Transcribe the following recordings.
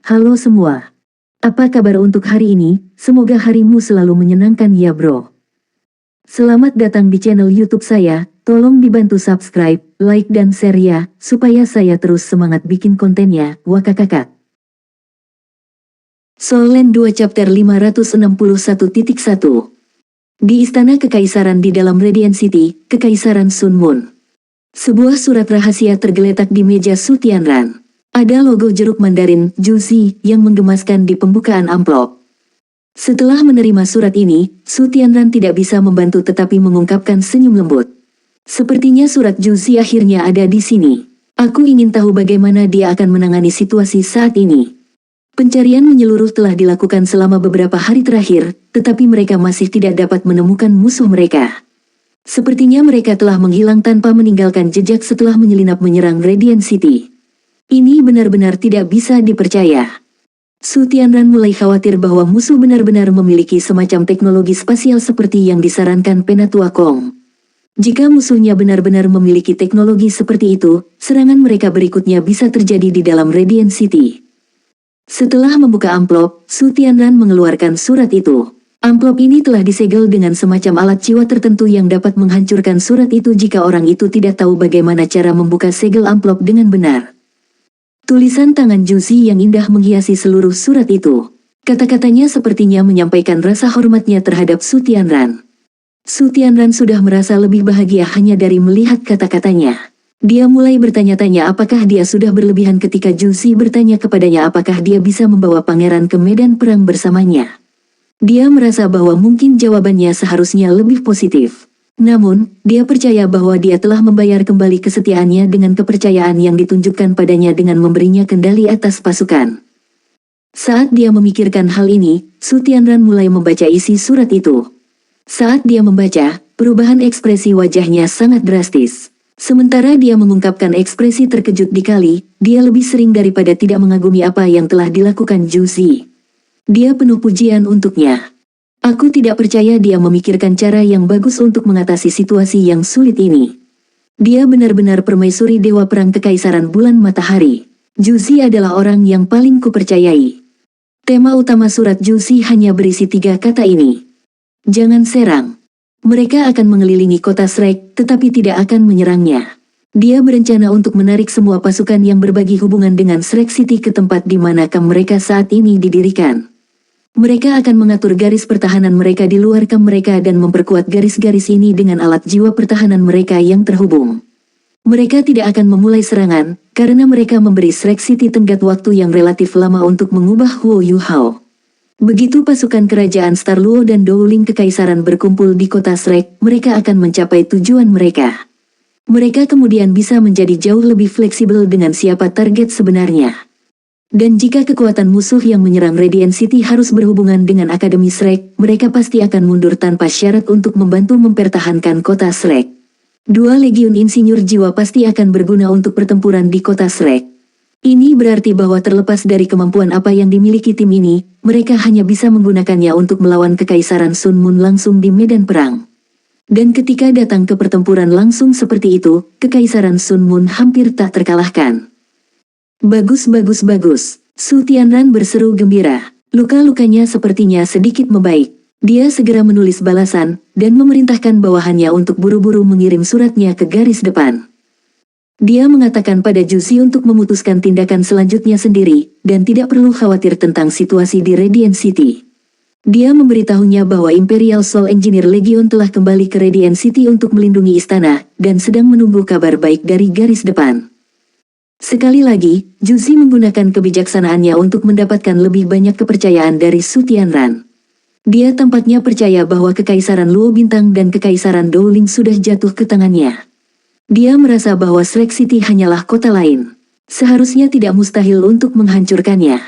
Halo semua. Apa kabar untuk hari ini? Semoga harimu selalu menyenangkan ya bro. Selamat datang di channel YouTube saya. Tolong dibantu subscribe, like dan share ya, supaya saya terus semangat bikin kontennya. Wakakakak. Soul Land 2 Chapter 561.1 Di Istana Kekaisaran di dalam Radiant City, Kekaisaran Sun Moon. Sebuah surat rahasia tergeletak di meja Su Tianran. Ada logo jeruk Mandarin, Juzi, yang menggemaskan di pembukaan amplop. Setelah menerima surat ini, Su Tianran tidak bisa membantu tetapi mengungkapkan senyum lembut. Sepertinya surat Juzi akhirnya ada di sini. Aku ingin tahu bagaimana dia akan menangani situasi saat ini. Pencarian menyeluruh telah dilakukan selama beberapa hari terakhir, tetapi mereka masih tidak dapat menemukan musuh mereka. Sepertinya mereka telah menghilang tanpa meninggalkan jejak setelah menyelinap menyerang Radiant City. Ini benar-benar tidak bisa dipercaya. Su Tianran mulai khawatir bahwa musuh benar-benar memiliki semacam teknologi spasial seperti yang disarankan Penatua Kong. Jika musuhnya benar-benar memiliki teknologi seperti itu, serangan mereka berikutnya bisa terjadi di dalam Radiant City. Setelah membuka amplop, Su Tianran mengeluarkan surat itu. Amplop ini telah disegel dengan semacam alat jiwa tertentu yang dapat menghancurkan surat itu jika orang itu tidak tahu bagaimana cara membuka segel amplop dengan benar. Tulisan tangan Juzi yang indah menghiasi seluruh surat itu. Kata-katanya sepertinya menyampaikan rasa hormatnya terhadap Su Tianran. Su Tianran sudah merasa lebih bahagia hanya dari melihat kata-katanya. Dia mulai bertanya-tanya apakah dia sudah berlebihan ketika Juzi bertanya kepadanya apakah dia bisa membawa pangeran ke medan perang bersamanya. Dia merasa bahwa mungkin jawabannya seharusnya lebih positif. Namun, dia percaya bahwa dia telah membayar kembali kesetiaannya dengan kepercayaan yang ditunjukkan padanya dengan memberinya kendali atas pasukan. Saat dia memikirkan hal ini, Su Tianran mulai membaca isi surat itu. Saat dia membaca, perubahan ekspresi wajahnya sangat drastis. Sementara dia mengungkapkan ekspresi terkejut dikali, dia lebih sering daripada tidak mengagumi apa yang telah dilakukan Juzi. Dia penuh pujian untuknya. Aku tidak percaya dia memikirkan cara yang bagus untuk mengatasi situasi yang sulit ini. Dia benar-benar permaisuri Dewa Perang Kekaisaran Bulan Matahari. Juzi adalah orang yang paling kupercayai. Tema utama surat Juzi hanya berisi 3 kata ini. Jangan serang. Mereka akan mengelilingi kota Shrek, tetapi tidak akan menyerangnya. Dia berencana untuk menarik semua pasukan yang berbagi hubungan dengan Shrek City ke tempat di mana kamp mereka saat ini didirikan. Mereka akan mengatur garis pertahanan mereka di luar kamp mereka dan memperkuat garis-garis ini dengan alat jiwa pertahanan mereka yang terhubung. Mereka tidak akan memulai serangan, karena mereka memberi Shrek City tenggat waktu yang relatif lama untuk mengubah Huo Yu Hao. Begitu pasukan kerajaan Star Luo dan Dowling Kekaisaran berkumpul di kota Shrek, mereka akan mencapai tujuan mereka. Mereka kemudian bisa menjadi jauh lebih fleksibel dengan siapa target sebenarnya. Dan jika kekuatan musuh yang menyerang Radiant City harus berhubungan dengan Akademi Shrek, mereka pasti akan mundur tanpa syarat untuk membantu mempertahankan kota Shrek. 2 legiun insinyur jiwa pasti akan berguna untuk pertempuran di kota Shrek. Ini berarti bahwa terlepas dari kemampuan apa yang dimiliki tim ini, mereka hanya bisa menggunakannya untuk melawan Kekaisaran Sun Moon langsung di medan perang. Dan ketika datang ke pertempuran langsung seperti itu, Kekaisaran Sun Moon hampir tak terkalahkan. Bagus. Su Tianran berseru gembira. Luka-lukanya sepertinya sedikit membaik. Dia segera menulis balasan, dan memerintahkan bawahannya untuk buru-buru mengirim suratnya ke garis depan. Dia mengatakan pada Juzi untuk memutuskan tindakan selanjutnya sendiri, dan tidak perlu khawatir tentang situasi di Radiant City. Dia memberitahunya bahwa Imperial Soul Engineer Legion telah kembali ke Radiant City untuk melindungi istana, dan sedang menunggu kabar baik dari garis depan. Sekali lagi, Juzi menggunakan kebijaksanaannya untuk mendapatkan lebih banyak kepercayaan dari Su Tianran. Dia tampaknya percaya bahwa Kekaisaran Luo Bintang dan Kekaisaran Dowling sudah jatuh ke tangannya. Dia merasa bahwa Shrek City hanyalah kota lain. Seharusnya tidak mustahil untuk menghancurkannya.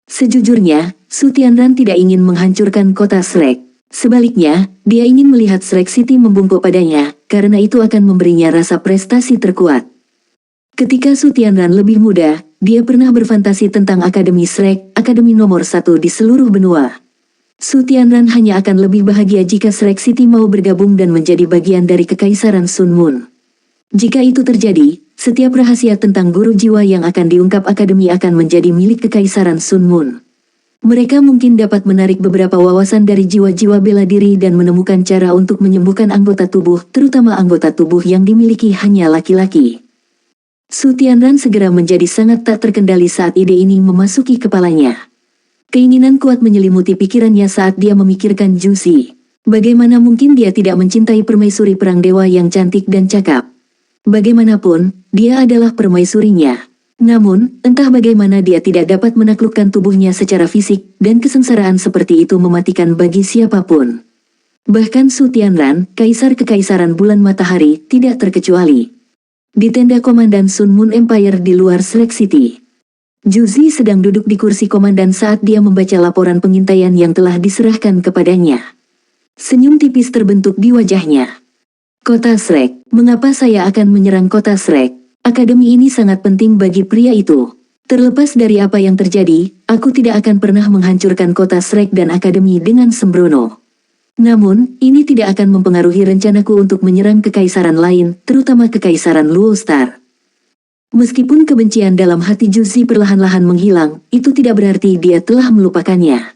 Sejujurnya, Su Tianran tidak ingin menghancurkan kota Shrek. Sebaliknya, dia ingin melihat Shrek City membungkuk padanya, karena itu akan memberinya rasa prestasi terkuat. Ketika Su Tianran lebih muda, dia pernah berfantasi tentang Akademi Shrek, akademi nomor 1 di seluruh benua. Su Tianran hanya akan lebih bahagia jika Shrek City mau bergabung dan menjadi bagian dari Kekaisaran Sun Moon. Jika itu terjadi, setiap rahasia tentang guru jiwa yang akan diungkap akademi akan menjadi milik Kekaisaran Sun Moon. Mereka mungkin dapat menarik beberapa wawasan dari jiwa-jiwa bela diri dan menemukan cara untuk menyembuhkan anggota tubuh, terutama anggota tubuh yang dimiliki hanya laki-laki. Su Tianran segera menjadi sangat tak terkendali saat ide ini memasuki kepalanya. Keinginan kuat menyelimuti pikirannya saat dia memikirkan Ju Zi. Bagaimana mungkin dia tidak mencintai permaisuri perang dewa yang cantik dan cakap? Bagaimanapun, dia adalah permaisurinya. Namun, entah bagaimana dia tidak dapat menaklukkan tubuhnya secara fisik, dan kesengsaraan seperti itu mematikan bagi siapapun. Bahkan Su Tianran, Kaisar Kekaisaran Bulan Matahari, tidak terkecuali. Di tenda Komandan Sun Moon Empire di luar Slack City, Ju Zi sedang duduk di kursi komandan saat dia membaca laporan pengintaian yang telah diserahkan kepadanya. Senyum tipis terbentuk di wajahnya. Kota Shrek, mengapa saya akan menyerang kota Shrek? Akademi ini sangat penting bagi pria itu. Terlepas dari apa yang terjadi, aku tidak akan pernah menghancurkan kota Shrek dan akademi dengan sembrono. Namun, ini tidak akan mempengaruhi rencanaku untuk menyerang kekaisaran lain, terutama kekaisaran Luo Star. Meskipun kebencian dalam hati Ju Zi perlahan-lahan menghilang, itu tidak berarti dia telah melupakannya.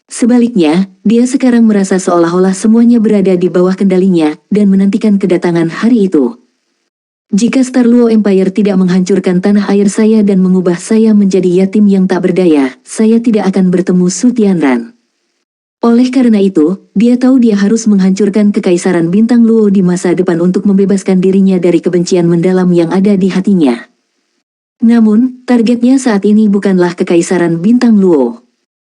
Sebaliknya, dia sekarang merasa seolah-olah semuanya berada di bawah kendalinya, dan menantikan kedatangan hari itu. Jika Star Luo Empire tidak menghancurkan tanah air saya dan mengubah saya menjadi yatim yang tak berdaya, saya tidak akan bertemu Su Tianran. Oleh karena itu, dia tahu dia harus menghancurkan kekaisaran bintang Luo di masa depan untuk membebaskan dirinya dari kebencian mendalam yang ada di hatinya. Namun, targetnya saat ini bukanlah kekaisaran bintang Luo.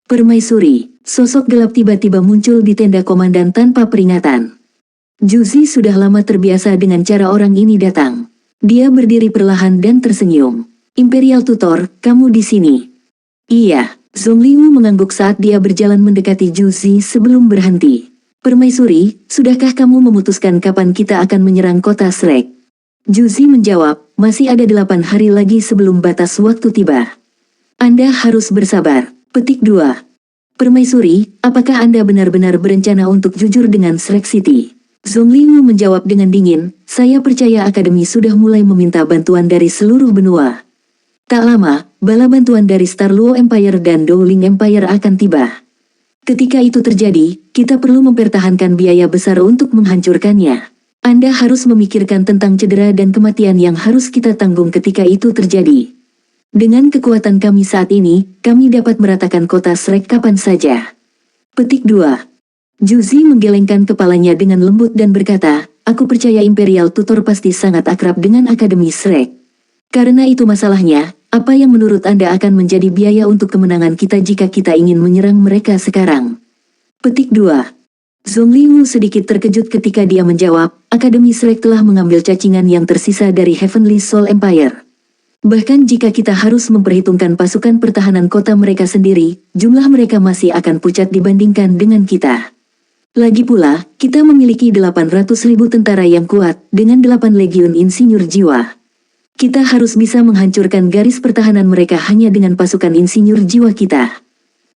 Permaisuri, sosok gelap tiba-tiba muncul di tenda komandan tanpa peringatan. Ju Zi sudah lama terbiasa dengan cara orang ini datang. Dia berdiri perlahan dan tersenyum. Imperial Tutor, kamu di sini? Iya, Zongliu mengangguk saat dia berjalan mendekati Ju Zi sebelum berhenti. Permaisuri, sudahkah kamu memutuskan kapan kita akan menyerang kota Shrek? Ju Zi menjawab, masih ada 8 hari lagi sebelum batas waktu tiba. Anda harus bersabar. Petik 2. Permaisuri, apakah Anda benar-benar berencana untuk jujur dengan Shrek City? Zongliu menjawab dengan dingin, saya percaya akademi sudah mulai meminta bantuan dari seluruh benua. Tak lama, bala bantuan dari Star Luo Empire dan Dowling Empire akan tiba. Ketika itu terjadi, kita perlu mempertahankan biaya besar untuk menghancurkannya. Anda harus memikirkan tentang cedera dan kematian yang harus kita tanggung ketika itu terjadi. Dengan kekuatan kami saat ini, kami dapat meratakan kota Shrek kapan saja. Petik 2. Ju Zi menggelengkan kepalanya dengan lembut dan berkata, aku percaya Imperial Tutor pasti sangat akrab dengan Akademi Shrek. Karena itu masalahnya, apa yang menurut Anda akan menjadi biaya untuk kemenangan kita jika kita ingin menyerang mereka sekarang? Petik 2. Zongliu sedikit terkejut ketika dia menjawab, Akademi Shrek telah mengambil cacingan yang tersisa dari Heavenly Soul Empire. Bahkan jika kita harus memperhitungkan pasukan pertahanan kota mereka sendiri, jumlah mereka masih akan pucat dibandingkan dengan kita. Lagi pula, kita memiliki 800.000 tentara yang kuat, dengan 8 legiun insinyur jiwa. Kita harus bisa menghancurkan garis pertahanan mereka hanya dengan pasukan insinyur jiwa kita.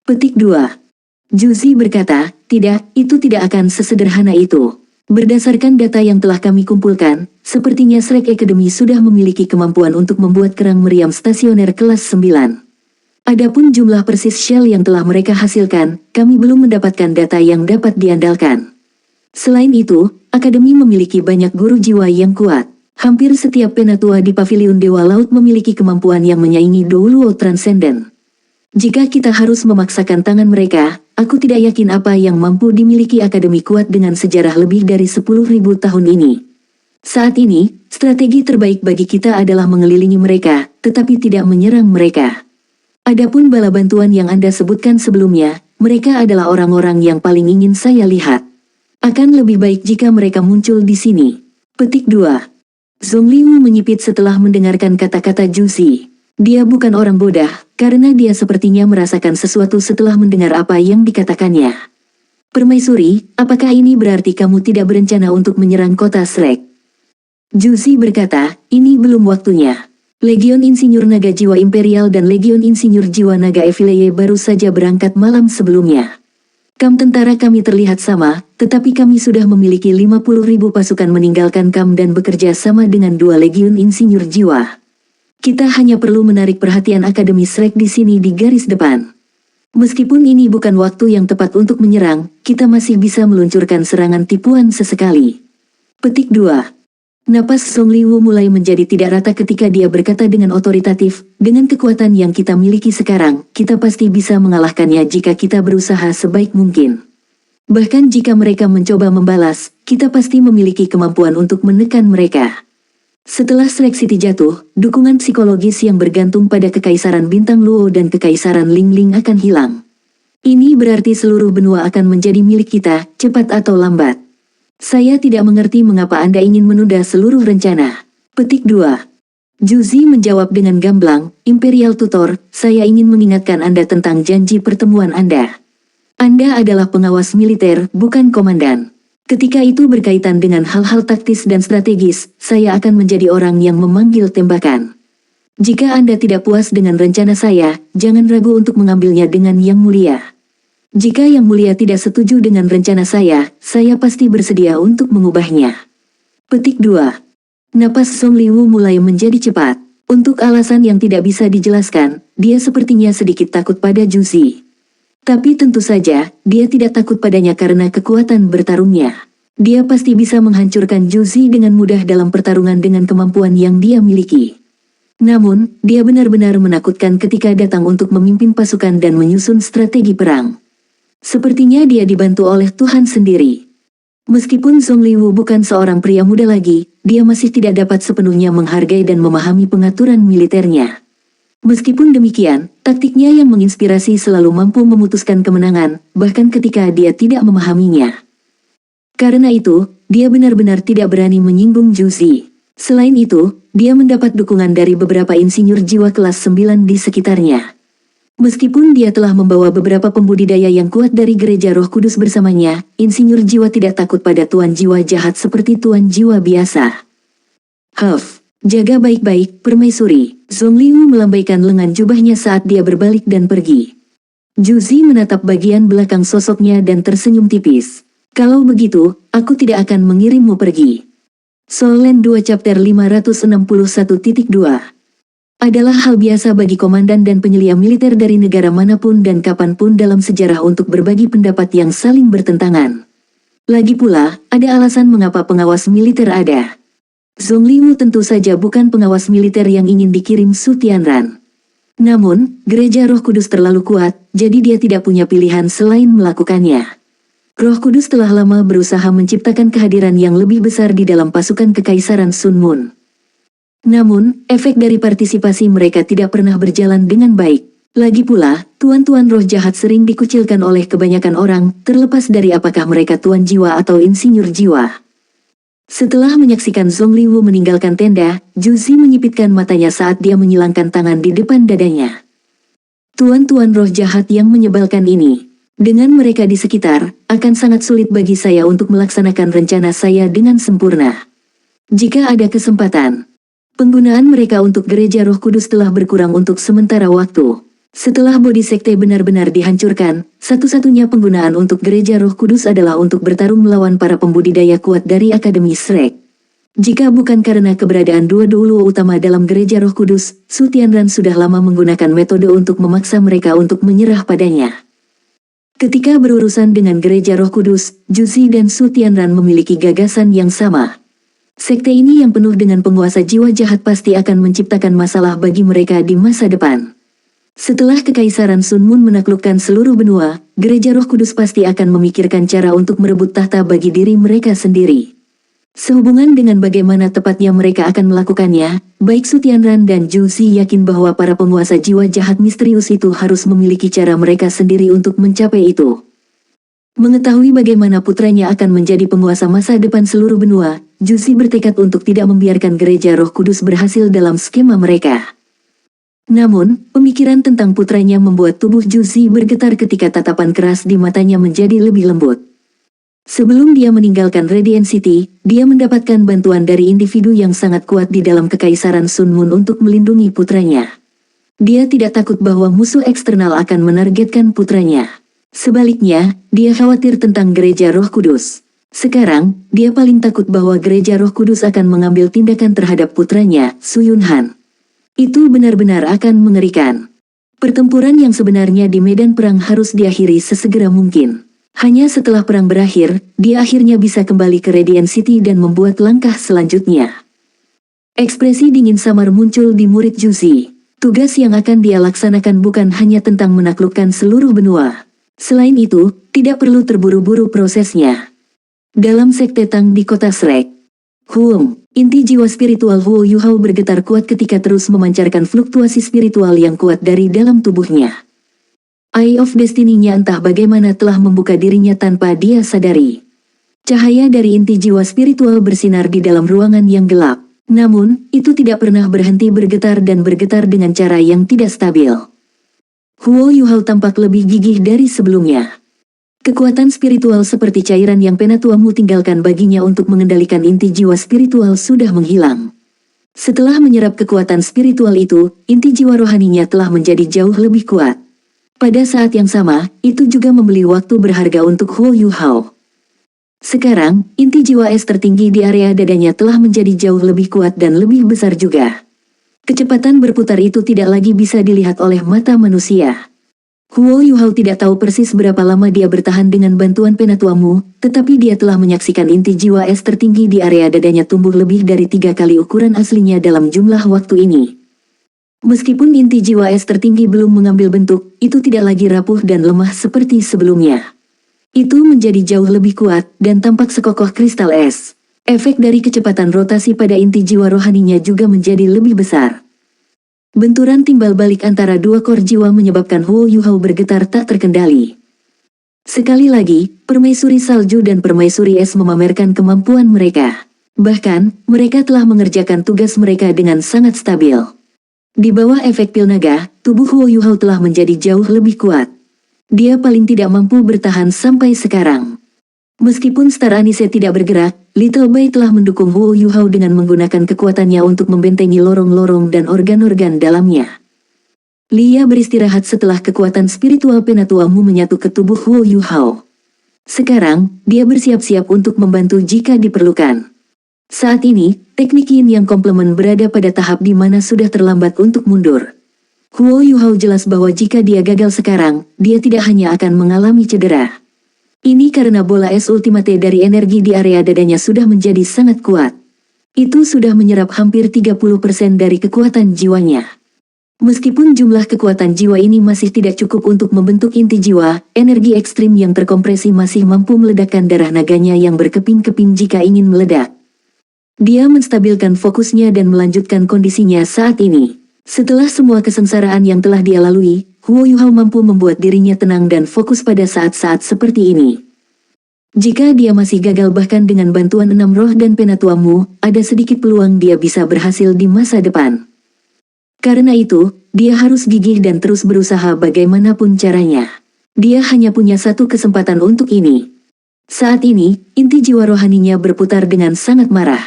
Petik 2. Ju Zi berkata, tidak, itu tidak akan sesederhana itu. Berdasarkan data yang telah kami kumpulkan, sepertinya Shrek Academy sudah memiliki kemampuan untuk membuat kerang meriam stasioner kelas 9. Adapun jumlah persis shell yang telah mereka hasilkan, kami belum mendapatkan data yang dapat diandalkan. Selain itu, Akademi memiliki banyak guru jiwa yang kuat. Hampir setiap penatua di Paviliun Dewa Laut memiliki kemampuan yang menyaingi Luo Transcendent. Jika kita harus memaksakan tangan mereka, aku tidak yakin apa yang mampu dimiliki Akademi kuat dengan sejarah lebih dari 10.000 tahun ini. Saat ini, strategi terbaik bagi kita adalah mengelilingi mereka, tetapi tidak menyerang mereka. Adapun bala bantuan yang Anda sebutkan sebelumnya, mereka adalah orang-orang yang paling ingin saya lihat. Akan lebih baik jika mereka muncul di sini. Petik 2. Zongliu menyipit setelah mendengarkan kata-kata Ju Zi. Dia bukan orang bodoh, karena dia sepertinya merasakan sesuatu setelah mendengar apa yang dikatakannya. Permaisuri, apakah ini berarti kamu tidak berencana untuk menyerang kota Shrek? Ju Zi berkata, ini belum waktunya. Legion Insinyur Naga Jiwa Imperial dan Legion Insinyur Jiwa Naga Evileye baru saja berangkat malam sebelumnya. Kam tentara kami terlihat sama, tetapi kami sudah memiliki 50.000 pasukan meninggalkan Kam dan bekerja sama dengan 2 legiun insinyur jiwa. Kita hanya perlu menarik perhatian Akademi Shrek di sini di garis depan. Meskipun ini bukan waktu yang tepat untuk menyerang, kita masih bisa meluncurkan serangan tipuan sesekali. Petik 2. Napas Song Liwu mulai menjadi tidak rata ketika dia berkata dengan otoritatif, dengan kekuatan yang kita miliki sekarang, kita pasti bisa mengalahkannya jika kita berusaha sebaik mungkin. Bahkan jika mereka mencoba membalas, kita pasti memiliki kemampuan untuk menekan mereka. Setelah Shrek City jatuh, dukungan psikologis yang bergantung pada Kekaisaran Bintang Luo dan Kekaisaran Ling Ling akan hilang. Ini berarti seluruh benua akan menjadi milik kita, cepat atau lambat. Saya tidak mengerti mengapa Anda ingin menunda seluruh rencana. Petik 2. Juzi menjawab dengan gamblang, Imperial Tutor, saya ingin mengingatkan Anda tentang janji pertemuan Anda. Anda adalah pengawas militer, bukan komandan. Ketika itu berkaitan dengan hal-hal taktis dan strategis, saya akan menjadi orang yang memanggil tembakan. Jika Anda tidak puas dengan rencana saya, jangan ragu untuk mengambilnya dengan Yang Mulia. Jika Yang Mulia tidak setuju dengan rencana saya pasti bersedia untuk mengubahnya. Petik 2. Napas Song Liwu mulai menjadi cepat. Untuk alasan yang tidak bisa dijelaskan, dia sepertinya sedikit takut pada Juzi. Tapi tentu saja, dia tidak takut padanya karena kekuatan bertarungnya. Dia pasti bisa menghancurkan Juzi dengan mudah dalam pertarungan dengan kemampuan yang dia miliki. Namun, dia benar-benar menakutkan ketika datang untuk memimpin pasukan dan menyusun strategi perang. Sepertinya dia dibantu oleh Tuhan sendiri. Meskipun Song Liwu bukan seorang pria muda lagi, dia masih tidak dapat sepenuhnya menghargai dan memahami pengaturan militernya. Meskipun demikian, taktiknya yang menginspirasi selalu mampu memutuskan kemenangan, bahkan ketika dia tidak memahaminya. Karena itu, dia benar-benar tidak berani menyinggung Juzi. Selain itu, dia mendapat dukungan dari beberapa insinyur jiwa kelas 9 di sekitarnya. Meskipun dia telah membawa beberapa pembudidaya yang kuat dari Gereja Roh Kudus bersamanya, insinyur jiwa tidak takut pada tuan jiwa jahat seperti tuan jiwa biasa. Huff, jaga baik-baik, permaisuri. Song Liwu melambaikan lengan jubahnya saat dia berbalik dan pergi. Juzi menatap bagian belakang sosoknya dan tersenyum tipis. Kalau begitu, aku tidak akan mengirimmu pergi. Soul Land 2 Chapter 561.2 adalah hal biasa bagi komandan dan penyelia militer dari negara manapun dan kapanpun dalam sejarah untuk berbagi pendapat yang saling bertentangan. Lagi pula, ada alasan mengapa pengawas militer ada. Song Liwu tentu saja bukan pengawas militer yang ingin dikirim Su Tianran. Namun, Gereja Roh Kudus terlalu kuat, jadi dia tidak punya pilihan selain melakukannya. Roh Kudus telah lama berusaha menciptakan kehadiran yang lebih besar di dalam pasukan Kekaisaran Sun Moon. Namun, efek dari partisipasi mereka tidak pernah berjalan dengan baik. Lagi pula, tuan-tuan roh jahat sering dikucilkan oleh kebanyakan orang, terlepas dari apakah mereka tuan jiwa atau insinyur jiwa. Setelah menyaksikan Song Liwu meninggalkan tenda, Juzi menyipitkan matanya saat dia menyilangkan tangan di depan dadanya. Tuan-tuan roh jahat yang menyebalkan ini. Dengan mereka di sekitar, akan sangat sulit bagi saya untuk melaksanakan rencana saya dengan sempurna. Jika ada kesempatan, penggunaan mereka untuk Gereja Roh Kudus telah berkurang untuk sementara waktu. Setelah bodi sekte benar-benar dihancurkan, satu-satunya penggunaan untuk Gereja Roh Kudus adalah untuk bertarung melawan para pembudidaya kuat dari Akademi Shrek. Jika bukan karena keberadaan dua dulu utama dalam Gereja Roh Kudus, Su Tianran sudah lama menggunakan metode untuk memaksa mereka untuk menyerah padanya. Ketika berurusan dengan Gereja Roh Kudus, Juzi dan Su Tianran memiliki gagasan yang sama. Sekte ini yang penuh dengan penguasa jiwa jahat pasti akan menciptakan masalah bagi mereka di masa depan. Setelah Kekaisaran Sun Moon menaklukkan seluruh benua, Gereja Roh Kudus pasti akan memikirkan cara untuk merebut tahta bagi diri mereka sendiri. Sehubungan dengan bagaimana tepatnya mereka akan melakukannya, baik Su Tianran dan Juzi yakin bahwa para penguasa jiwa jahat misterius itu harus memiliki cara mereka sendiri untuk mencapai itu. Mengetahui bagaimana putranya akan menjadi penguasa masa depan seluruh benua, Juzi bertekad untuk tidak membiarkan Gereja Roh Kudus berhasil dalam skema mereka. Namun, pemikiran tentang putranya membuat tubuh Juzi bergetar ketika tatapan keras di matanya menjadi lebih lembut. Sebelum dia meninggalkan Radiant City, dia mendapatkan bantuan dari individu yang sangat kuat di dalam Kekaisaran Sun Moon untuk melindungi putranya. Dia tidak takut bahwa musuh eksternal akan menargetkan putranya. Sebaliknya, dia khawatir tentang gereja Roh Kudus. Sekarang, dia paling takut bahwa gereja Roh Kudus akan mengambil tindakan terhadap putranya, Su Yunhan. Itu benar-benar akan mengerikan. Pertempuran yang sebenarnya di medan perang harus diakhiri sesegera mungkin. Hanya setelah perang berakhir, dia akhirnya bisa kembali ke Radiant City dan membuat langkah selanjutnya. Ekspresi dingin samar muncul di murid Juzi. Tugas yang akan dia laksanakan bukan hanya tentang menaklukkan seluruh benua. Selain itu, tidak perlu terburu-buru prosesnya. Dalam sekte Tang di kota Shrek, inti jiwa spiritual Huo Yuhao bergetar kuat ketika terus memancarkan fluktuasi spiritual yang kuat dari dalam tubuhnya. Eye of Destiny-nya entah bagaimana telah membuka dirinya tanpa dia sadari. Cahaya dari inti jiwa spiritual bersinar di dalam ruangan yang gelap. Namun, itu tidak pernah berhenti bergetar dan bergetar dengan cara yang tidak stabil. Huo Yuhao tampak lebih gigih dari sebelumnya. Kekuatan spiritual seperti cairan yang Penatuamu tinggalkan baginya untuk mengendalikan inti jiwa spiritual sudah menghilang. Setelah menyerap kekuatan spiritual itu, inti jiwa rohaninya telah menjadi jauh lebih kuat. Pada saat yang sama, itu juga membeli waktu berharga untuk Huo Yuhao. Sekarang, inti jiwa es tertinggi di area dadanya telah menjadi jauh lebih kuat dan lebih besar juga. Kecepatan berputar itu tidak lagi bisa dilihat oleh mata manusia. Huo Yuhao tidak tahu persis berapa lama dia bertahan dengan bantuan Penatuamu, tetapi dia telah menyaksikan inti jiwa es tertinggi di area dadanya tumbuh lebih dari 3 kali ukuran aslinya dalam jumlah waktu ini. Meskipun inti jiwa es tertinggi belum mengambil bentuk, itu tidak lagi rapuh dan lemah seperti sebelumnya. Itu menjadi jauh lebih kuat dan tampak sekokoh kristal es. Efek dari kecepatan rotasi pada inti jiwa rohaninya juga menjadi lebih besar. Benturan timbal balik antara dua kor jiwa menyebabkan Huo Yuhao bergetar tak terkendali. Sekali lagi, permaisuri salju dan permaisuri es memamerkan kemampuan mereka. Bahkan, mereka telah mengerjakan tugas mereka dengan sangat stabil. Di bawah efek pil naga, tubuh Huo Yuhao telah menjadi jauh lebih kuat. Dia paling tidak mampu bertahan sampai sekarang. Meskipun Star Anise tidak bergerak, Little Bai telah mendukung Huo Yuhao dengan menggunakan kekuatannya untuk membentengi lorong-lorong dan organ-organ dalamnya. Lia beristirahat setelah kekuatan spiritual Penatuamu menyatu ke tubuh Huo Yuhao. Sekarang, dia bersiap-siap untuk membantu jika diperlukan. Saat ini, teknik Yin yang komplement berada pada tahap di mana sudah terlambat untuk mundur. Huo Yuhao jelas bahwa jika dia gagal sekarang, dia tidak hanya akan mengalami cedera. Ini karena bola es ultimate dari energi di area dadanya sudah menjadi sangat kuat. Itu sudah menyerap hampir 30% dari kekuatan jiwanya. Meskipun jumlah kekuatan jiwa ini masih tidak cukup untuk membentuk inti jiwa, energi ekstrim yang terkompresi masih mampu meledakkan darah naganya yang berkeping-keping jika ingin meledak. Dia menstabilkan fokusnya dan melanjutkan kondisinya saat ini. Setelah semua kesengsaraan yang telah dia lalui, Huo Yuhao mampu membuat dirinya tenang dan fokus pada saat-saat seperti ini. Jika dia masih gagal bahkan dengan bantuan 6 roh dan Penatuamu, ada sedikit peluang dia bisa berhasil di masa depan. Karena itu, dia harus gigih dan terus berusaha bagaimanapun caranya. Dia hanya punya satu kesempatan untuk ini. Saat ini, inti jiwa rohaninya berputar dengan sangat marah.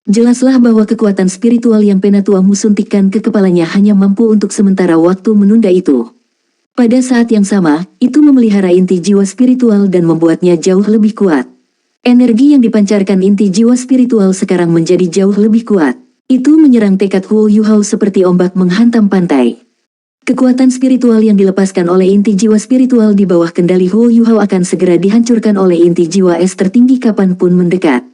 Jelaslah bahwa kekuatan spiritual yang Penatuamu suntikkan ke kepalanya hanya mampu untuk sementara waktu menunda itu. Pada saat yang sama, itu memelihara inti jiwa spiritual dan membuatnya jauh lebih kuat. Energi yang dipancarkan inti jiwa spiritual sekarang menjadi jauh lebih kuat. Itu menyerang tekad Huo Yuhao seperti ombak menghantam pantai. Kekuatan spiritual yang dilepaskan oleh inti jiwa spiritual di bawah kendali Huo Yuhao akan segera dihancurkan oleh inti jiwa es tertinggi kapanpun mendekat.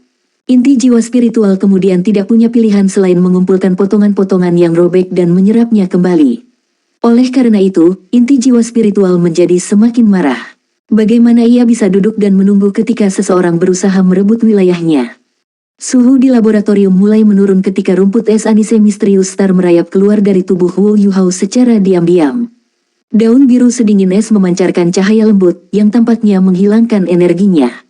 Inti jiwa spiritual kemudian tidak punya pilihan selain mengumpulkan potongan-potongan yang robek dan menyerapnya kembali. Oleh karena itu, inti jiwa spiritual menjadi semakin marah. Bagaimana ia bisa duduk dan menunggu ketika seseorang berusaha merebut wilayahnya? Suhu di laboratorium mulai menurun ketika rumput es Anise misterius Star merayap keluar dari tubuh Huo Yuhao secara diam-diam. Daun biru sedingin es memancarkan cahaya lembut yang tampaknya menghilangkan energinya.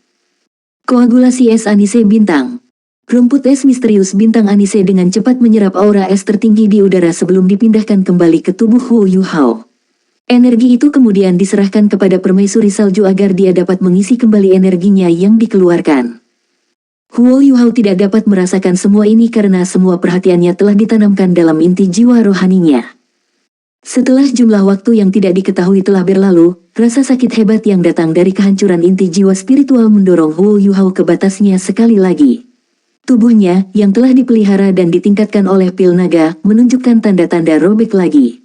Koagulasi es Anise bintang. Rumput es misterius bintang Anise dengan cepat menyerap aura es tertinggi di udara sebelum dipindahkan kembali ke tubuh Huo Yuhao. Energi itu kemudian diserahkan kepada permaisuri salju agar dia dapat mengisi kembali energinya yang dikeluarkan. Huo Yuhao tidak dapat merasakan semua ini karena semua perhatiannya telah ditanamkan dalam inti jiwa rohaninya. Setelah jumlah waktu yang tidak diketahui telah berlalu, rasa sakit hebat yang datang dari kehancuran inti jiwa spiritual mendorong Huo Yuhao ke batasnya sekali lagi. Tubuhnya, yang telah dipelihara dan ditingkatkan oleh pil naga, menunjukkan tanda-tanda robek lagi.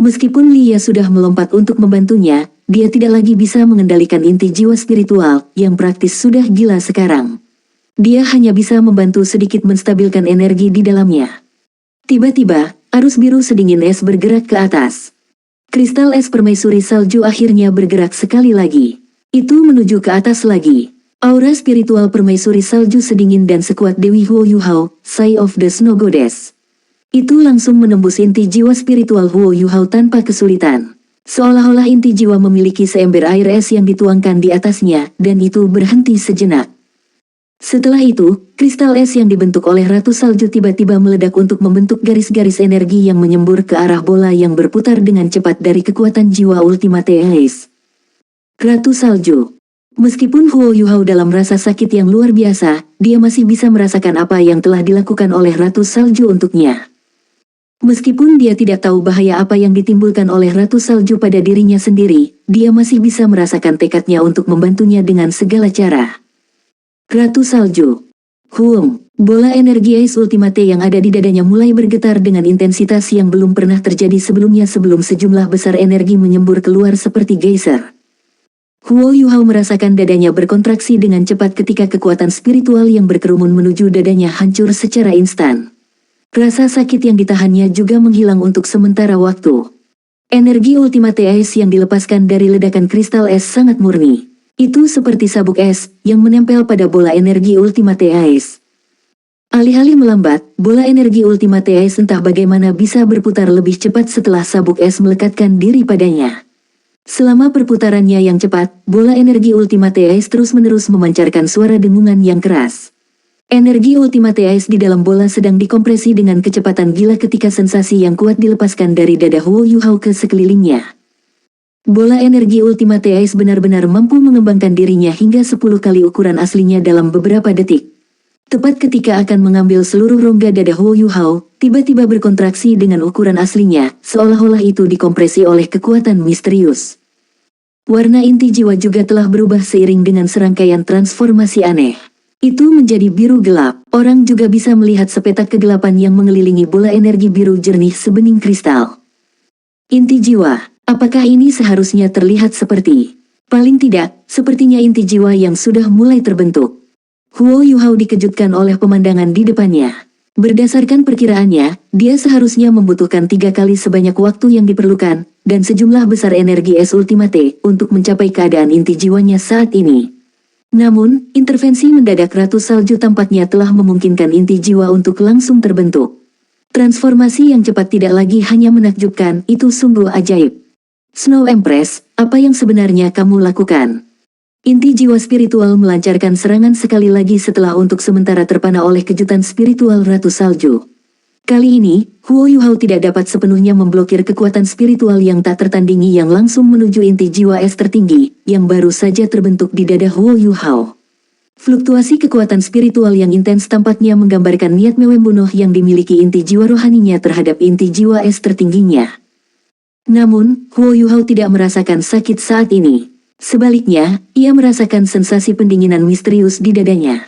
Meskipun Lia sudah melompat untuk membantunya, dia tidak lagi bisa mengendalikan inti jiwa spiritual, yang praktis sudah gila sekarang. Dia hanya bisa membantu sedikit menstabilkan energi di dalamnya. Tiba-tiba, arus biru sedingin es bergerak ke atas. Kristal es permaisuri salju akhirnya bergerak sekali lagi. Itu menuju ke atas lagi. Aura spiritual permaisuri salju sedingin dan sekuat Dewi Huo Yuhao, Sai of the Snow Goddess. Itu langsung menembus inti jiwa spiritual Huo Yuhao tanpa kesulitan. Seolah-olah inti jiwa memiliki seember air es yang dituangkan di atasnya, dan itu berhenti sejenak. Setelah itu, kristal es yang dibentuk oleh Ratu Salju tiba-tiba meledak untuk membentuk garis-garis energi yang menyembur ke arah bola yang berputar dengan cepat dari kekuatan jiwa Ultimate Ace. Ratu Salju. Meskipun Huo Yuhao dalam rasa sakit yang luar biasa, dia masih bisa merasakan apa yang telah dilakukan oleh Ratu Salju untuknya. Meskipun dia tidak tahu bahaya apa yang ditimbulkan oleh Ratu Salju pada dirinya sendiri, dia masih bisa merasakan tekadnya untuk membantunya dengan segala cara. Ratu Salju. Bola energi Ace Ultimate yang ada di dadanya mulai bergetar dengan intensitas yang belum pernah terjadi sebelumnya sebelum sejumlah besar energi menyembur keluar seperti geyser. Huo Yuhao merasakan dadanya berkontraksi dengan cepat ketika kekuatan spiritual yang berkerumun menuju dadanya hancur secara instan. Rasa sakit yang ditahannya juga menghilang untuk sementara waktu. Energi Ultimate Ace yang dilepaskan dari ledakan kristal es sangat murni. Itu seperti sabuk es yang menempel pada bola energi Ultimate Ace. Alih-alih melambat, bola energi Ultimate Ace entah bagaimana bisa berputar lebih cepat setelah sabuk es melekatkan diri padanya. Selama perputarannya yang cepat, bola energi Ultimate Ace terus-menerus memancarkan suara dengungan yang keras. Energi Ultimate Ace di dalam bola sedang dikompresi dengan kecepatan gila ketika sensasi yang kuat dilepaskan dari dada Huo Yuhao ke sekelilingnya. Bola energi Ultimate Ace benar-benar mampu mengembangkan dirinya hingga 10 kali ukuran aslinya dalam beberapa detik. Tepat ketika akan mengambil seluruh rongga dada Huo Yuhao, tiba-tiba berkontraksi dengan ukuran aslinya, seolah-olah itu dikompresi oleh kekuatan misterius. Warna inti jiwa juga telah berubah seiring dengan serangkaian transformasi aneh. Itu menjadi biru gelap. Orang juga bisa melihat sepetak kegelapan yang mengelilingi bola energi biru jernih sebening kristal. Inti jiwa, apakah ini seharusnya terlihat seperti? Paling tidak, sepertinya inti jiwa yang sudah mulai terbentuk. Huo Yuhao dikejutkan oleh pemandangan di depannya. Berdasarkan perkiraannya, dia seharusnya membutuhkan 3 kali sebanyak waktu yang diperlukan, dan sejumlah besar energi es Ultimate untuk mencapai keadaan inti jiwanya saat ini. Namun, intervensi mendadak Ratu Salju tampaknya telah memungkinkan inti jiwa untuk langsung terbentuk. Transformasi yang cepat tidak lagi hanya menakjubkan, itu sungguh ajaib. Snow Empress, apa yang sebenarnya kamu lakukan? Inti jiwa spiritual melancarkan serangan sekali lagi setelah untuk sementara terpana oleh kejutan spiritual Ratu Salju. Kali ini, Huo Yuhao tidak dapat sepenuhnya memblokir kekuatan spiritual yang tak tertandingi yang langsung menuju inti jiwa es tertinggi, yang baru saja terbentuk di dada Huo Yuhao. Fluktuasi kekuatan spiritual yang intens tampaknya menggambarkan niat membunuh yang dimiliki inti jiwa rohaninya terhadap inti jiwa es tertingginya. Namun, Huo Yuhao tidak merasakan sakit saat ini. Sebaliknya, ia merasakan sensasi pendinginan misterius di dadanya.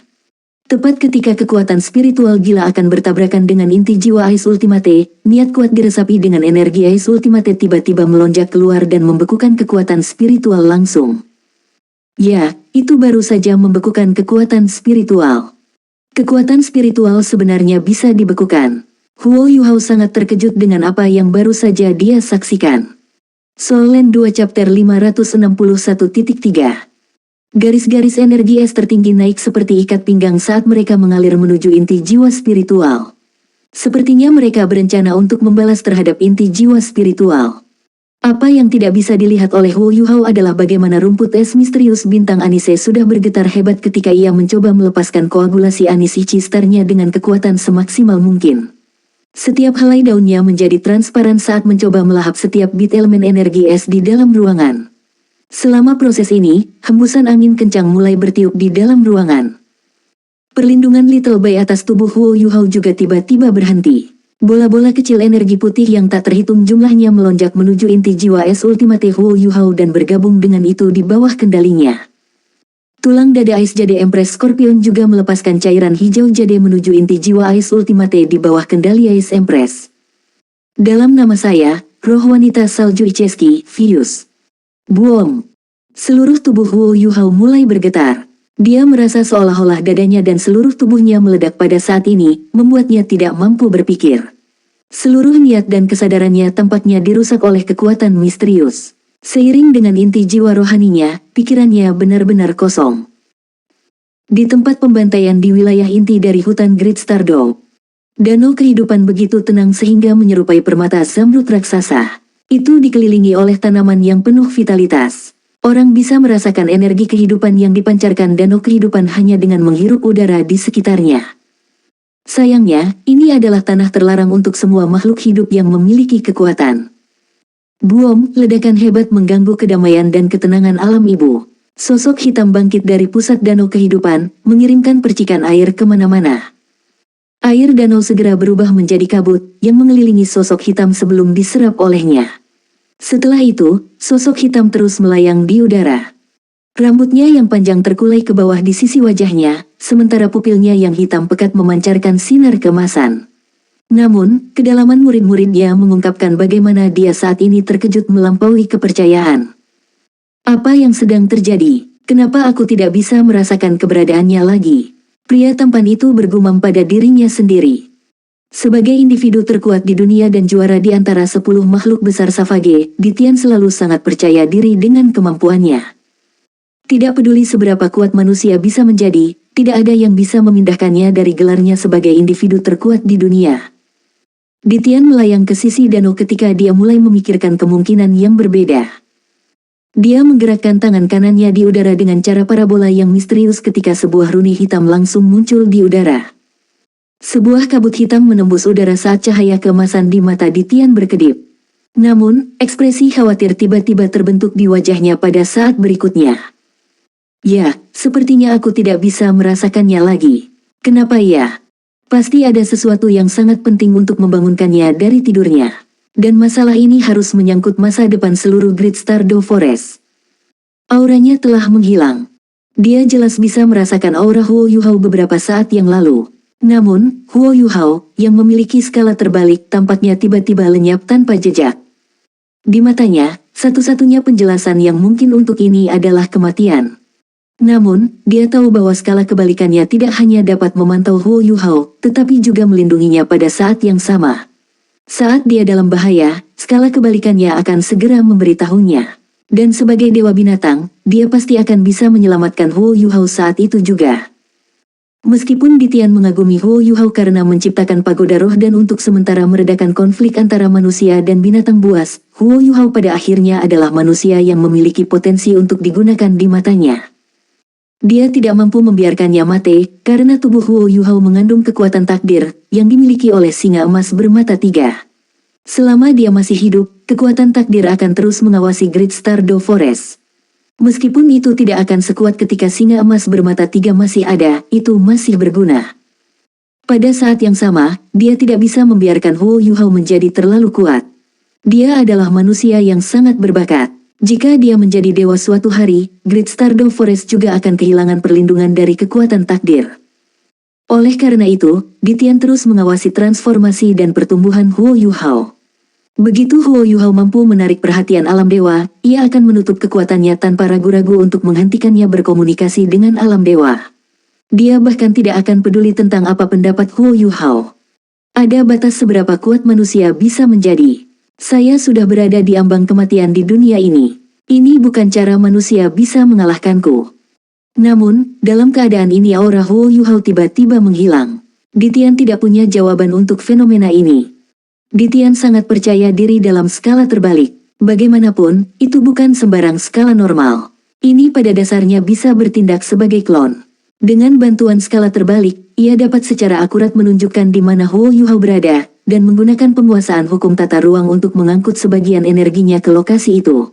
Tepat ketika kekuatan spiritual gila akan bertabrakan dengan inti jiwa Ace Ultimate, niat kuat diresapi dengan energi Ace Ultimate tiba-tiba melonjak keluar dan membekukan kekuatan spiritual langsung. Ya, itu baru saja membekukan kekuatan spiritual. Kekuatan spiritual sebenarnya bisa dibekukan. Huo Yuhao sangat terkejut dengan apa yang baru saja dia saksikan. Soul Land 2 Chapter 561.3. Garis-garis energi es tertinggi naik seperti ikat pinggang saat mereka mengalir menuju inti jiwa spiritual. Sepertinya mereka berencana untuk membalas terhadap inti jiwa spiritual. Apa yang tidak bisa dilihat oleh Huo Yuhao adalah bagaimana rumput es misterius bintang Anise sudah bergetar hebat ketika ia mencoba melepaskan koagulasi anis Ichistarnya dengan kekuatan semaksimal mungkin. Setiap helai daunnya menjadi transparan saat mencoba melahap setiap bit elemen energi es di dalam ruangan. Selama proses ini, hembusan angin kencang mulai bertiup di dalam ruangan. Perlindungan Little Bay atas tubuh Huo Yuhao juga tiba-tiba berhenti. Bola-bola kecil energi putih yang tak terhitung jumlahnya melonjak menuju inti jiwa es Ultimate Huo Yuhao dan bergabung dengan itu di bawah kendalinya. Tulang dada Ice Jade Empress Scorpion juga melepaskan cairan hijau jade menuju inti jiwa Ice Ultimate di bawah kendali Ice Empress. Dalam nama saya, roh wanita salju Icheski, Vius. Boom! Seluruh tubuh Huo Yuhao mulai bergetar. Dia merasa seolah-olah dadanya dan seluruh tubuhnya meledak pada saat ini, membuatnya tidak mampu berpikir. Seluruh niat dan kesadarannya tampaknya dirusak oleh kekuatan misterius. Seiring dengan inti jiwa rohaninya, pikirannya benar-benar kosong. Di tempat pembantaian di wilayah inti dari hutan Great Stardow, danau kehidupan begitu tenang sehingga menyerupai permata zamrud raksasa. Itu dikelilingi oleh tanaman yang penuh vitalitas. Orang bisa merasakan energi kehidupan yang dipancarkan danau kehidupan hanya dengan menghirup udara di sekitarnya. Sayangnya, ini adalah tanah terlarang untuk semua makhluk hidup yang memiliki kekuatan. Boom! Ledakan hebat mengganggu kedamaian dan ketenangan alam ibu. Sosok hitam bangkit dari pusat danau kehidupan, mengirimkan percikan air kemana-mana. Air danau segera berubah menjadi kabut, yang mengelilingi sosok hitam sebelum diserap olehnya. Setelah itu, sosok hitam terus melayang di udara. Rambutnya yang panjang terkulai ke bawah di sisi wajahnya, sementara pupilnya yang hitam pekat memancarkan sinar keemasan. Namun, kedalaman murid-muridnya mengungkapkan bagaimana dia saat ini terkejut melampaui kepercayaan. Apa yang sedang terjadi? Kenapa aku tidak bisa merasakan keberadaannya lagi? Pria tampan itu bergumam pada dirinya sendiri. Sebagai individu terkuat di dunia dan juara di antara 10 makhluk besar Savage, Ditian selalu sangat percaya diri dengan kemampuannya. Tidak peduli seberapa kuat manusia bisa menjadi, tidak ada yang bisa memindahkannya dari gelarnya sebagai individu terkuat di dunia. Ditian melayang ke sisi danau ketika dia mulai memikirkan kemungkinan yang berbeda. Dia menggerakkan tangan kanannya di udara dengan cara parabola yang misterius ketika sebuah runi hitam langsung muncul di udara. Sebuah kabut hitam menembus udara saat cahaya keemasan di mata Ditian berkedip. Namun, ekspresi khawatir tiba-tiba terbentuk di wajahnya pada saat berikutnya. Ya, sepertinya aku tidak bisa merasakannya lagi. Kenapa ya? Pasti ada sesuatu yang sangat penting untuk membangunkannya dari tidurnya. Dan masalah ini harus menyangkut masa depan seluruh Great Stardow Forest. Auranya telah menghilang. Dia jelas bisa merasakan aura Huo Yuhao beberapa saat yang lalu. Namun, Huo Yuhao, yang memiliki skala terbalik tampaknya tiba-tiba lenyap tanpa jejak. Di matanya, satu-satunya penjelasan yang mungkin untuk ini adalah kematian. Namun, dia tahu bahwa skala kebalikannya tidak hanya dapat memantau Huo Yuhao, tetapi juga melindunginya pada saat yang sama. Saat dia dalam bahaya, skala kebalikannya akan segera memberitahunya. Dan sebagai dewa binatang, dia pasti akan bisa menyelamatkan Huo Yuhao saat itu juga. Meskipun Ditian mengagumi Huo Yuhao karena menciptakan pagoda roh dan untuk sementara meredakan konflik antara manusia dan binatang buas, Huo Yuhao pada akhirnya adalah manusia yang memiliki potensi untuk digunakan di matanya. Dia tidak mampu membiarkannya mati, karena tubuh Huo Yuhao mengandung kekuatan takdir, yang dimiliki oleh singa emas bermata 3. Selama dia masih hidup, kekuatan takdir akan terus mengawasi Great Stardow Forest. Meskipun itu tidak akan sekuat ketika singa emas bermata 3 masih ada, itu masih berguna. Pada saat yang sama, dia tidak bisa membiarkan Huo Yuhao menjadi terlalu kuat. Dia adalah manusia yang sangat berbakat. Jika dia menjadi dewa suatu hari, Great Stardow Forest juga akan kehilangan perlindungan dari kekuatan takdir. Oleh karena itu, Ditian terus mengawasi transformasi dan pertumbuhan Huo Yuhao. Begitu Huo Yuhao mampu menarik perhatian alam dewa, ia akan menutup kekuatannya tanpa ragu-ragu untuk menghentikannya berkomunikasi dengan alam dewa. Dia bahkan tidak akan peduli tentang apa pendapat Huo Yuhao. Ada batas seberapa kuat manusia bisa menjadi. Saya sudah berada di ambang kematian di dunia ini. Ini bukan cara manusia bisa mengalahkanku. Namun, dalam keadaan ini aura Huo Yuhao tiba-tiba menghilang. Ditian tidak punya jawaban untuk fenomena ini. Ditian sangat percaya diri dalam skala terbalik. Bagaimanapun, itu bukan sembarang skala normal. Ini pada dasarnya bisa bertindak sebagai klon. Dengan bantuan skala terbalik, ia dapat secara akurat menunjukkan di mana Huo Yuhao berada, dan menggunakan penguasaan hukum tata ruang untuk mengangkut sebagian energinya ke lokasi itu.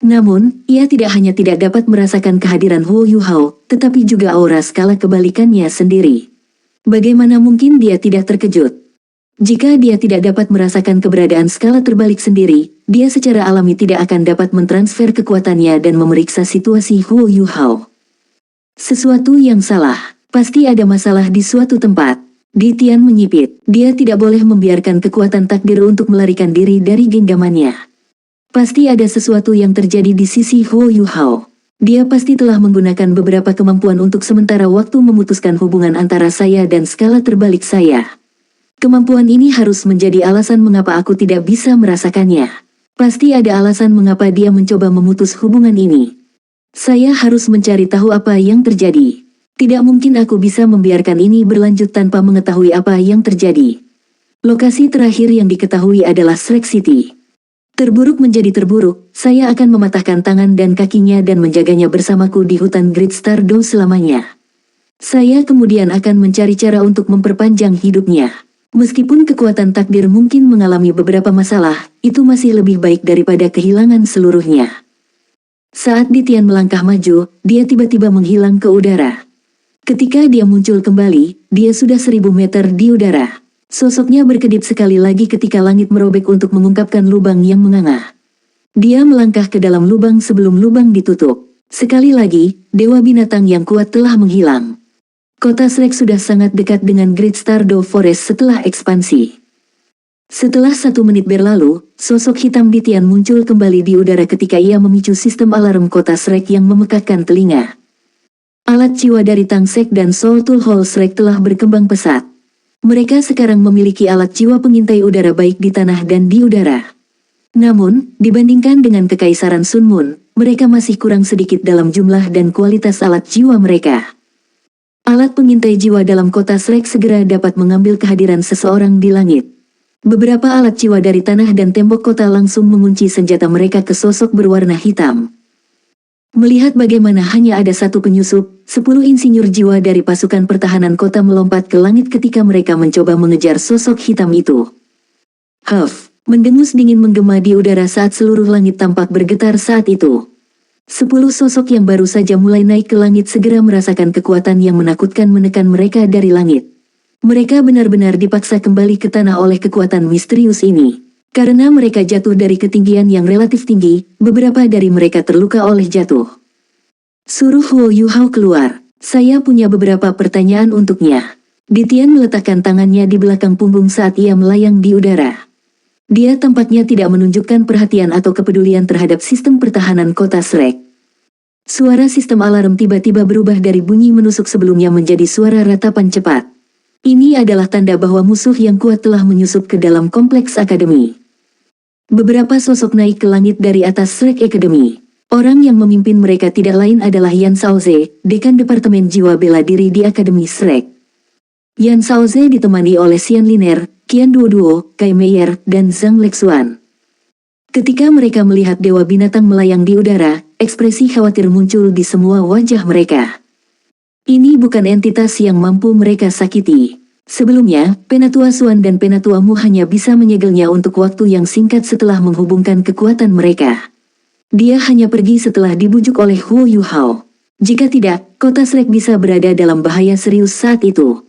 Namun, ia tidak hanya tidak dapat merasakan kehadiran Huo Yuhao, tetapi juga aura skala kebalikannya sendiri. Bagaimana mungkin dia tidak terkejut? Jika dia tidak dapat merasakan keberadaan skala terbalik sendiri, dia secara alami tidak akan dapat mentransfer kekuatannya dan memeriksa situasi Huo Yu Hao. Sesuatu yang salah. Pasti ada masalah di suatu tempat. Di Tian menyipit. Dia tidak boleh membiarkan kekuatan takdir untuk melarikan diri dari genggamannya. Pasti ada sesuatu yang terjadi di sisi Huo Yu Hao. Dia pasti telah menggunakan beberapa kemampuan untuk sementara waktu memutuskan hubungan antara saya dan skala terbalik saya. Kemampuan ini harus menjadi alasan mengapa aku tidak bisa merasakannya. Pasti ada alasan mengapa dia mencoba memutus hubungan ini. Saya harus mencari tahu apa yang terjadi. Tidak mungkin aku bisa membiarkan ini berlanjut tanpa mengetahui apa yang terjadi. Lokasi terakhir yang diketahui adalah Shrek City. Terburuk menjadi terburuk, saya akan mematahkan tangan dan kakinya dan menjaganya bersamaku di hutan Great Stardow selamanya. Saya kemudian akan mencari cara untuk memperpanjang hidupnya. Meskipun kekuatan takdir mungkin mengalami beberapa masalah, itu masih lebih baik daripada kehilangan seluruhnya. Saat Tian melangkah maju, dia tiba-tiba menghilang ke udara. Ketika dia muncul kembali, dia sudah 1000 meter di udara. Sosoknya berkedip sekali lagi ketika langit merobek untuk mengungkapkan lubang yang menganga. Dia melangkah ke dalam lubang sebelum lubang ditutup. Sekali lagi, dewa binatang yang kuat telah menghilang. Kota Shrek sudah sangat dekat dengan Great Stardow Forest setelah ekspansi. Setelah 1 menit berlalu, sosok hitam Tian muncul kembali di udara ketika ia memicu sistem alarm kota Shrek yang memekakkan telinga. Alat jiwa dari Tangsek dan Soul Tool Hall Shrek telah berkembang pesat. Mereka sekarang memiliki alat jiwa pengintai udara baik di tanah dan di udara. Namun, dibandingkan dengan Kekaisaran Sun Moon, mereka masih kurang sedikit dalam jumlah dan kualitas alat jiwa mereka. Alat pengintai jiwa dalam kota Shrek segera dapat mengambil kehadiran seseorang di langit. Beberapa alat jiwa dari tanah dan tembok kota langsung mengunci senjata mereka ke sosok berwarna hitam. Melihat bagaimana hanya ada 1 penyusup, 10 insinyur jiwa dari pasukan pertahanan kota melompat ke langit ketika mereka mencoba mengejar sosok hitam itu. Huff, mendengus dingin menggema di udara saat seluruh langit tampak bergetar saat itu. 10 sosok yang baru saja mulai naik ke langit segera merasakan kekuatan yang menakutkan menekan mereka dari langit. Mereka benar-benar dipaksa kembali ke tanah oleh kekuatan misterius ini. Karena mereka jatuh dari ketinggian yang relatif tinggi, beberapa dari mereka terluka oleh jatuh. Suruh Huo Yu Hao keluar. Saya punya beberapa pertanyaan untuknya. Tian meletakkan tangannya di belakang punggung saat ia melayang di udara. Dia tampaknya tidak menunjukkan perhatian atau kepedulian terhadap sistem pertahanan kota Shrek. Suara sistem alarm tiba-tiba berubah dari bunyi menusuk sebelumnya menjadi suara ratapan cepat. Ini adalah tanda bahwa musuh yang kuat telah menyusup ke dalam kompleks akademi. Beberapa sosok naik ke langit dari atas Shrek Academy. Orang yang memimpin mereka tidak lain adalah Yan Shaoze, Dekan Departemen Jiwa Bela Diri di Akademi Shrek. Yan Shaoze ditemani oleh Xian Liner, Qian Duoduo, Kai Meier, dan Zhang Lexuan. Ketika mereka melihat dewa binatang melayang di udara, ekspresi khawatir muncul di semua wajah mereka. Ini bukan entitas yang mampu mereka sakiti. Sebelumnya, Penatua Xuan dan Penatua Mu hanya bisa menyegelnya untuk waktu yang singkat setelah menghubungkan kekuatan mereka. Dia hanya pergi setelah dibujuk oleh Huo Yu Hao. Jika tidak, kota Shrek bisa berada dalam bahaya serius saat itu.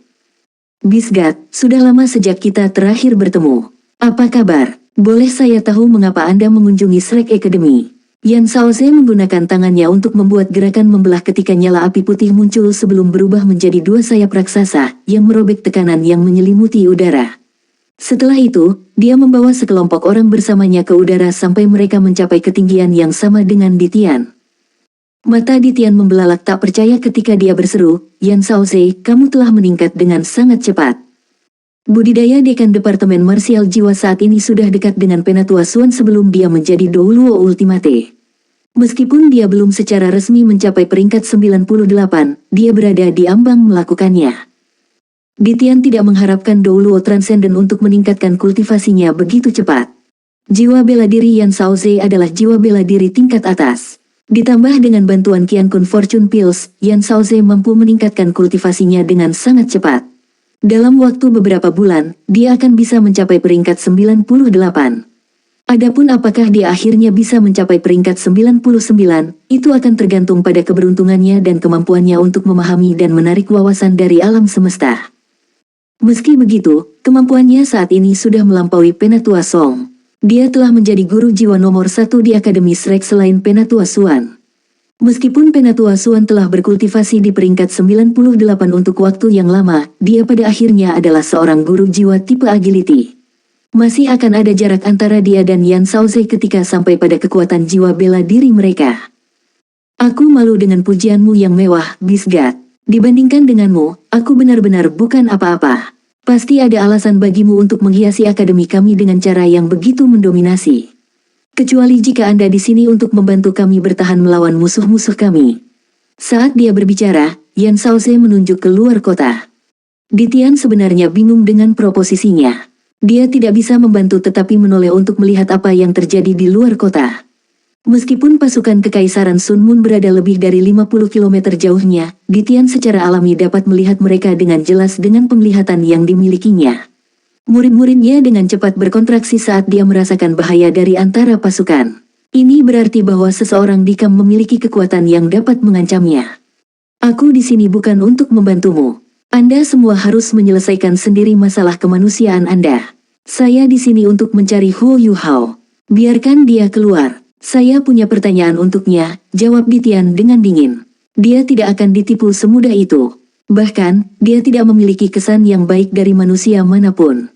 Bisgat, sudah lama sejak kita terakhir bertemu. Apa kabar? Boleh saya tahu mengapa Anda mengunjungi Shrek Academy? Yan Shaoze menggunakan tangannya untuk membuat gerakan membelah ketika nyala api putih muncul sebelum berubah menjadi 2 sayap raksasa yang merobek tekanan yang menyelimuti udara. Setelah itu, dia membawa sekelompok orang bersamanya ke udara sampai mereka mencapai ketinggian yang sama dengan Tian. Mata Tian membelalak tak percaya ketika dia berseru, Yan Shaoze, kamu telah meningkat dengan sangat cepat. Budidaya Dekan Departemen Marsial Jiwa saat ini sudah dekat dengan Penatua Xuan sebelum dia menjadi Douluo Ultimate. Meskipun dia belum secara resmi mencapai peringkat 98, dia berada di ambang melakukannya. Tian tidak mengharapkan Douluo Transcendent untuk meningkatkan kultivasinya begitu cepat. Jiwa bela diri Yan Shaoze adalah jiwa bela diri tingkat atas. Ditambah dengan bantuan Qian Kun Fortune Pills, Yan Shaoze mampu meningkatkan kultivasinya dengan sangat cepat. Dalam waktu beberapa bulan, dia akan bisa mencapai peringkat 98. Adapun apakah dia akhirnya bisa mencapai peringkat 99, itu akan tergantung pada keberuntungannya dan kemampuannya untuk memahami dan menarik wawasan dari alam semesta. Meski begitu, Kemampuannya saat ini sudah melampaui Penatua Song. Dia telah menjadi guru jiwa nomor 1 di Akademi Shrek selain Penatua Suan. Meskipun Penatua Suan telah berkultivasi di peringkat 98 untuk waktu yang lama, dia pada akhirnya adalah seorang guru jiwa tipe agility. Masih akan ada jarak antara dia dan Yan Shaoze ketika sampai pada kekuatan jiwa bela diri mereka. Aku malu dengan pujianmu yang mewah, Bisgat. Dibandingkan denganmu, aku benar-benar bukan apa-apa. Pasti ada alasan bagimu untuk menghiasi akademi kami dengan cara yang begitu mendominasi. Kecuali jika Anda di sini untuk membantu kami bertahan melawan musuh-musuh kami. Saat dia berbicara, Yan Shaoze menunjuk ke luar kota. Ditian sebenarnya bingung dengan proposisinya. Dia tidak bisa membantu tetapi menoleh untuk melihat apa yang terjadi di luar kota. Meskipun pasukan Kekaisaran Sun Moon berada lebih dari 50 km jauhnya, Ditian secara alami dapat melihat mereka dengan jelas dengan penglihatan yang dimilikinya. Murid-muridnya dengan cepat berkontraksi saat dia merasakan bahaya dari antara pasukan. Ini berarti bahwa seseorang di kamp memiliki kekuatan yang dapat mengancamnya. Aku di sini bukan untuk membantumu. Anda semua harus menyelesaikan sendiri masalah kemanusiaan Anda. Saya di sini untuk mencari Hou Yuhao. Biarkan dia keluar. Saya punya pertanyaan untuknya, jawab Ditian dengan dingin. Dia tidak akan ditipu semudah itu. Bahkan, dia tidak memiliki kesan yang baik dari manusia manapun.